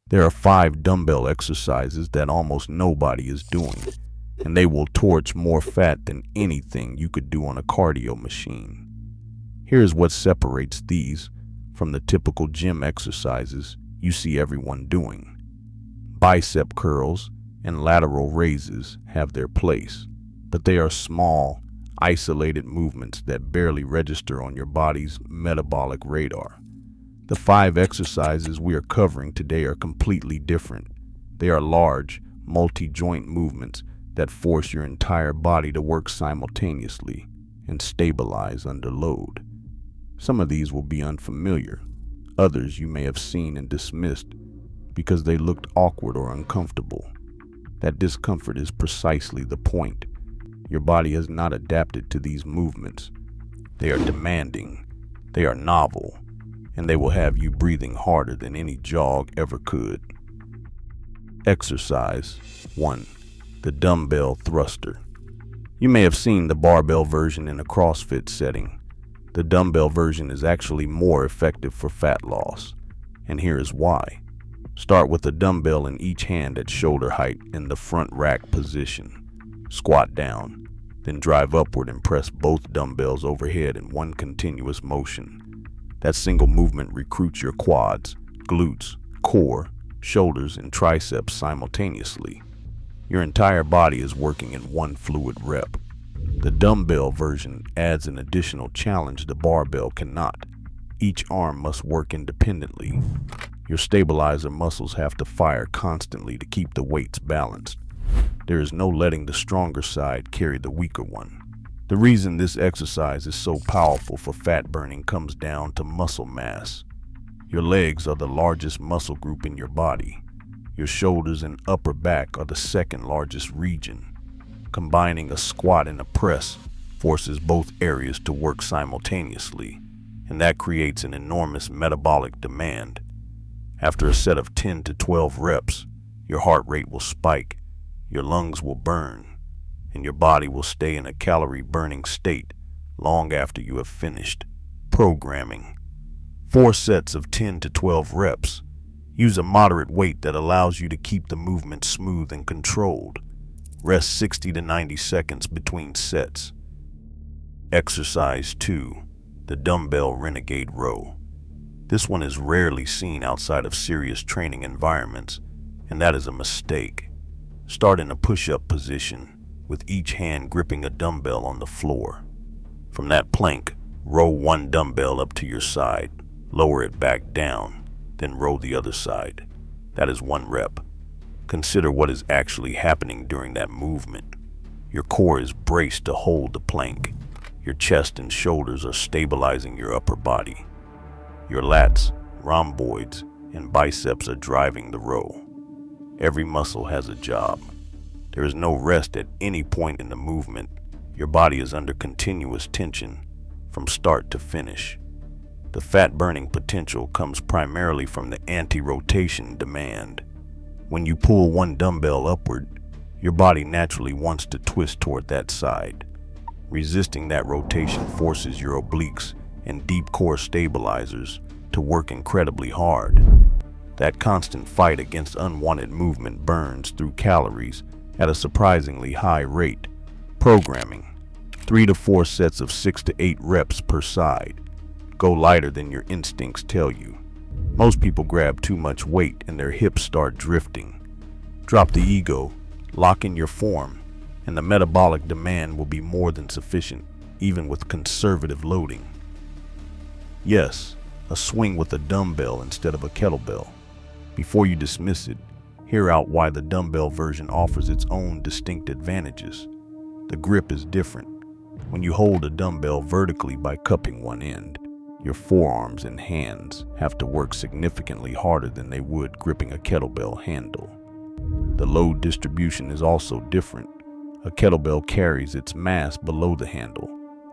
There are 5 dumbbell exercises that almost nobody is doing, and they will torch more fat than anything you could do on a cardio machine. Here's what separates these from the typical gym exercises you see everyone doing. Bicep curls and lateral raises have their place, but they are small, isolated movements that barely register on your body's metabolic radar. The 5 exercises we are covering today are completely different. They are large, multi-joint movements that force your entire body to work simultaneously and stabilize under load. Some of these will be unfamiliar. Others you may have seen and dismissed because they looked awkward or uncomfortable. That discomfort is precisely the point. Your body has not adapted to these movements. They are demanding, they are novel, and they will have you breathing harder than any jog ever could. Exercise 1. The dumbbell thruster. You may have seen the barbell version in a CrossFit setting. The dumbbell version is actually more effective for fat loss, and here is why. Start with a dumbbell in each hand at shoulder height in the front rack position. Squat down, then drive upward and press both dumbbells overhead in one continuous motion. That single movement recruits your quads, glutes, core, shoulders, and triceps simultaneously. Your entire body is working in one fluid rep. The dumbbell version adds an additional challenge the barbell cannot. Each arm must work independently. Your stabilizer muscles have to fire constantly to keep the weights balanced. There is no letting the stronger side carry the weaker one. The reason this exercise is so powerful for fat burning comes down to muscle mass. Your legs are the largest muscle group in your body. Your shoulders and upper back are the second largest region. Combining a squat and a press forces both areas to work simultaneously, and that creates an enormous metabolic demand. After a set of 10 to 12 reps, your heart rate will spike, your lungs will burn, and your body will stay in a calorie-burning state long after you have finished. Programming. 4 sets of 10 to 12 reps. Use a moderate weight that allows you to keep the movement smooth and controlled. Rest 60 to 90 seconds between sets. Exercise 2. The Dumbbell Renegade Row. This one is rarely seen outside of serious training environments, and that is a mistake. Start in a push-up position, with each hand gripping a dumbbell on the floor. From that plank, row one dumbbell up to your side, lower it back down, then row the other side. That is 1 rep. Consider what is actually happening during that movement. Your core is braced to hold the plank. Your chest and shoulders are stabilizing your upper body. Your lats, rhomboids, and biceps are driving the row. Every muscle has a job. There is no rest at any point in the movement. Your body is under continuous tension from start to finish. The fat burning potential comes primarily from the anti-rotation demand. When you pull one dumbbell upward, your body naturally wants to twist toward that side. Resisting that rotation forces your obliques and deep core stabilizers to work incredibly hard. That constant fight against unwanted movement burns through calories at a surprisingly high rate. Programming. 3 to 4 sets of 6 to 8 reps per side. Go lighter than your instincts tell you. Most people grab too much weight and their hips start drifting. Drop the ego, lock in your form, and the metabolic demand will be more than sufficient, even with conservative loading. Yes, a swing with a dumbbell instead of a kettlebell. Before you dismiss it, hear out why the dumbbell version offers its own distinct advantages. The grip is different. When you hold a dumbbell vertically by cupping one end, your forearms and hands have to work significantly harder than they would gripping a kettlebell handle. The load distribution is also different. A kettlebell carries its mass below the handle,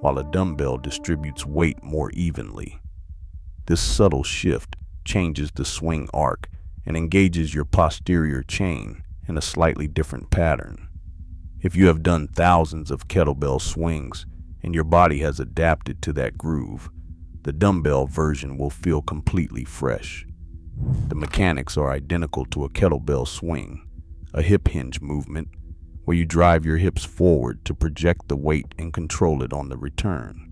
while a dumbbell distributes weight more evenly. This subtle shift changes the swing arc and engages your posterior chain in a slightly different pattern. If you have done thousands of kettlebell swings and your body has adapted to that groove, the dumbbell version will feel completely fresh. The mechanics are identical to a kettlebell swing, a hip hinge movement where you drive your hips forward to project the weight and control it on the return.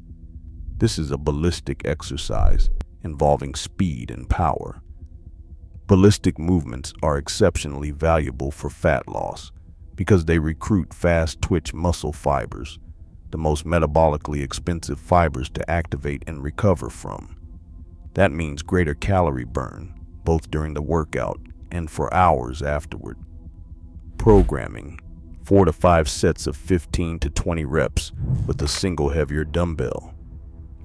This is a ballistic exercise involving speed and power. Ballistic movements are exceptionally valuable for fat loss because they recruit fast-twitch muscle fibers, the most metabolically expensive fibers to activate and recover from. That means greater calorie burn, both during the workout and for hours afterward. Programming: 4 to 5 sets of 15 to 20 reps with a single heavier dumbbell.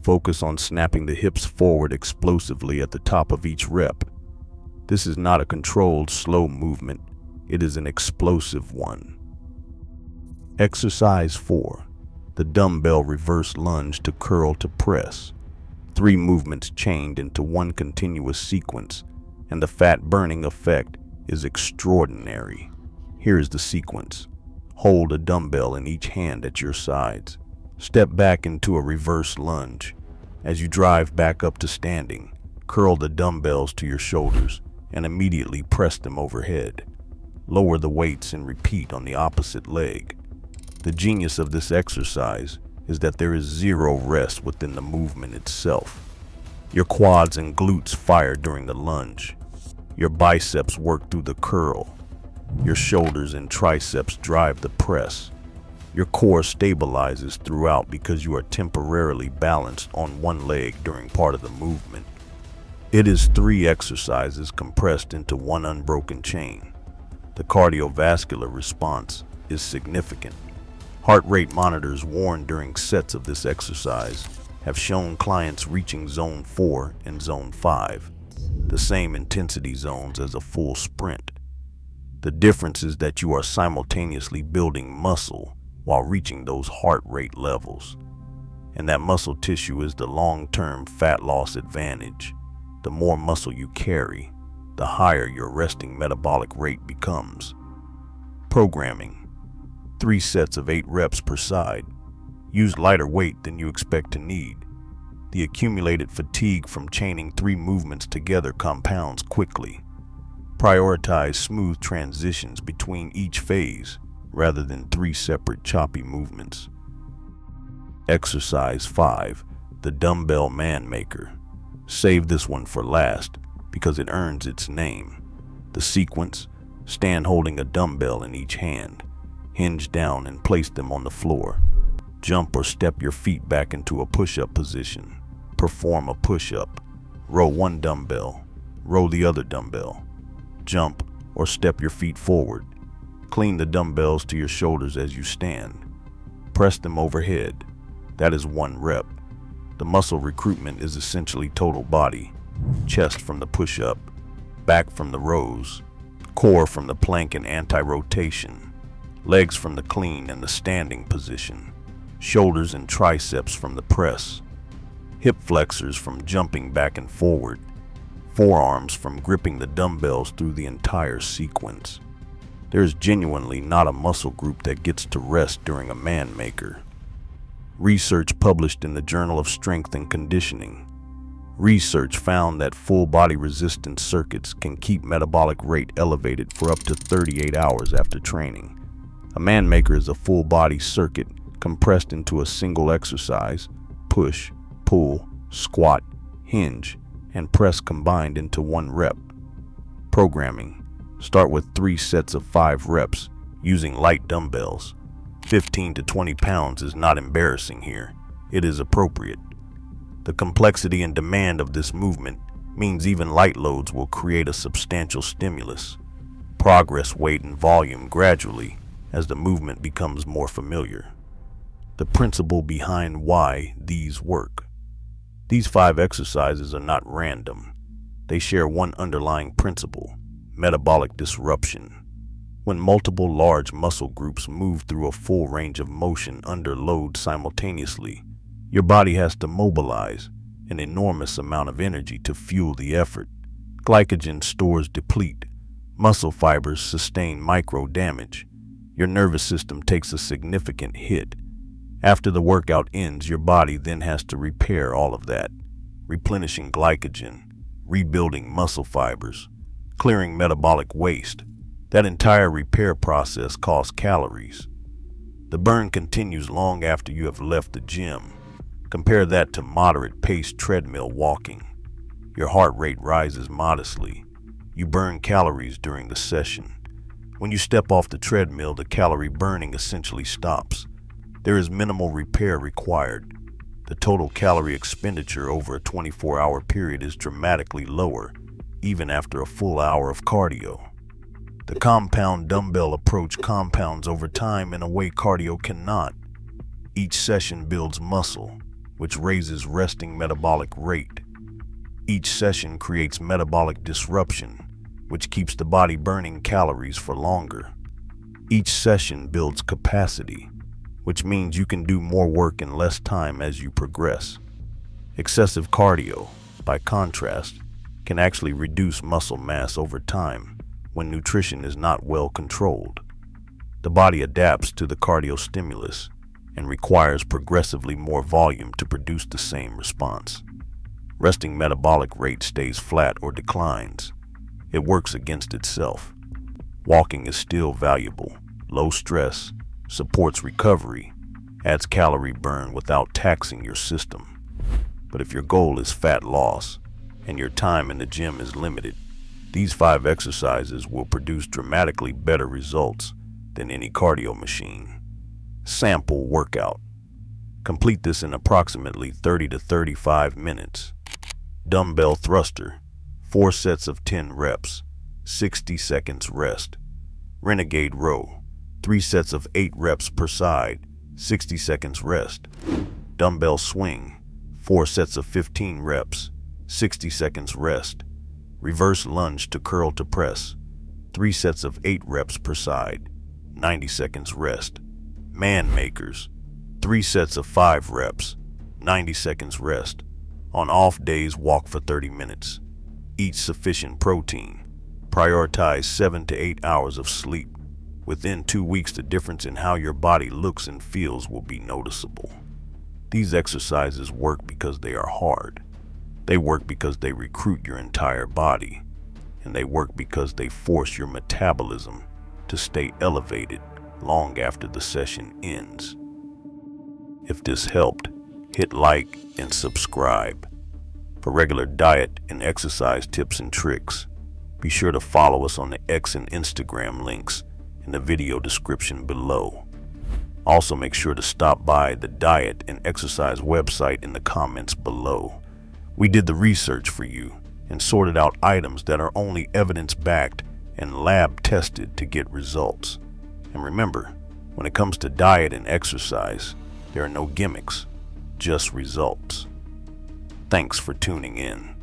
Focus on snapping the hips forward explosively at the top of each rep. This is not a controlled, slow movement. It is an explosive one. Exercise 4. The dumbbell reverse lunge to curl to press. 3 movements chained into one continuous sequence, and the fat-burning effect is extraordinary. Here is the sequence. Hold a dumbbell in each hand at your sides. Step back into a reverse lunge. As you drive back up to standing, curl the dumbbells to your shoulders and immediately press them overhead. Lower the weights and repeat on the opposite leg. The genius of this exercise is that there is zero rest within the movement itself. Your quads and glutes fire during the lunge. Your biceps work through the curl. Your shoulders and triceps drive the press. Your core stabilizes throughout because you are temporarily balanced on one leg during part of the movement. It is 3 exercises compressed into one unbroken chain. The cardiovascular response is significant. Heart rate monitors worn during sets of this exercise have shown clients reaching zone 4 and zone 5, the same intensity zones as a full sprint. The difference is that you are simultaneously building muscle while reaching those heart rate levels. And that muscle tissue is the long-term fat loss advantage. The more muscle you carry, the higher your resting metabolic rate becomes. Programming: 3 sets of 8 reps per side. Use lighter weight than you expect to need. The accumulated fatigue from chaining 3 movements together compounds quickly. Prioritize smooth transitions between each phase rather than 3 separate choppy movements. Exercise 5. The dumbbell man maker. Save this one for last because it earns its name. The sequence: stand holding a dumbbell in each hand. Hinge down and place them on the floor. Jump or step your feet back into a push-up position. Perform a push-up. Row one dumbbell. Row the other dumbbell. Jump or step your feet forward. Clean the dumbbells to your shoulders as you stand. Press them overhead. That is 1 rep. The muscle recruitment is essentially total body. Chest from the push-up, back from the rows, core from the plank and anti-rotation, legs from the clean and the standing position, shoulders and triceps from the press, hip flexors from jumping back and forward, forearms from gripping the dumbbells through the entire sequence. There is genuinely not a muscle group that gets to rest during a man maker. Research published in the Journal of Strength and Conditioning. Research found that full body resistance circuits can keep metabolic rate elevated for up to 38 hours after training. A man maker is a full body circuit compressed into a single exercise: push, pull, squat, hinge, and press combined into 1 rep. Programming: start with 3 sets of 5 reps using light dumbbells. 15 to 20 pounds is not embarrassing here. It is appropriate. The complexity and demand of this movement means even light loads will create a substantial stimulus. Progress weight and volume gradually as the movement becomes more familiar. The principle behind why these work. These 5 exercises are not random. They share one underlying principle: metabolic disruption. When multiple large muscle groups move through a full range of motion under load simultaneously, your body has to mobilize an enormous amount of energy to fuel the effort. Glycogen stores deplete. Muscle fibers sustain micro damage. Your nervous system takes a significant hit. After the workout ends, your body then has to repair all of that, replenishing glycogen, rebuilding muscle fibers, clearing metabolic waste. That entire repair process costs calories. The burn continues long after you have left the gym. Compare that to moderate-paced treadmill walking. Your heart rate rises modestly. You burn calories during the session. When you step off the treadmill, the calorie burning essentially stops. There is minimal repair required. The total calorie expenditure over a 24-hour period is dramatically lower, even after a full hour of cardio. The compound dumbbell approach compounds over time in a way cardio cannot. Each session builds muscle, which raises resting metabolic rate. Each session creates metabolic disruption, which keeps the body burning calories for longer. Each session builds capacity, which means you can do more work in less time as you progress. Excessive cardio, by contrast, can actually reduce muscle mass over time when nutrition is not well controlled. The body adapts to the cardio stimulus and requires progressively more volume to produce the same response. Resting metabolic rate stays flat or declines. It works against itself. Walking is still valuable. Low stress, supports recovery, adds calorie burn without taxing your system. But if your goal is fat loss and your time in the gym is limited, these 5 exercises will produce dramatically better results than any cardio machine. Sample workout. Complete this in approximately 30 to 35 minutes. Dumbbell thruster, 4 sets of 10 reps, 60 seconds rest. Renegade row, 3 sets of 8 reps per side, 60 seconds rest. Dumbbell swing, 4 sets of 15 reps, 60 seconds rest. Reverse lunge to curl to press, 3 sets of 8 reps per side, 90 seconds rest. Man makers, 3 sets of 5 reps, 90 seconds rest. On off days, walk for 30 minutes. Eat sufficient protein. Prioritize 7 to 8 hours of sleep. Within 2 weeks, the difference in how your body looks and feels will be noticeable. These exercises work because they are hard. They work because they recruit your entire body. And they work because they force your metabolism to stay elevated long after the session ends. If this helped, hit like and subscribe. For regular diet and exercise tips and tricks, be sure to follow us on the X and Instagram links in the video description below. Also, make sure to stop by the diet and exercise website in the comments below. We did the research for you and sorted out items that are only evidence-backed and lab-tested to get results. And remember, when it comes to diet and exercise, there are no gimmicks, just results. Thanks for tuning in.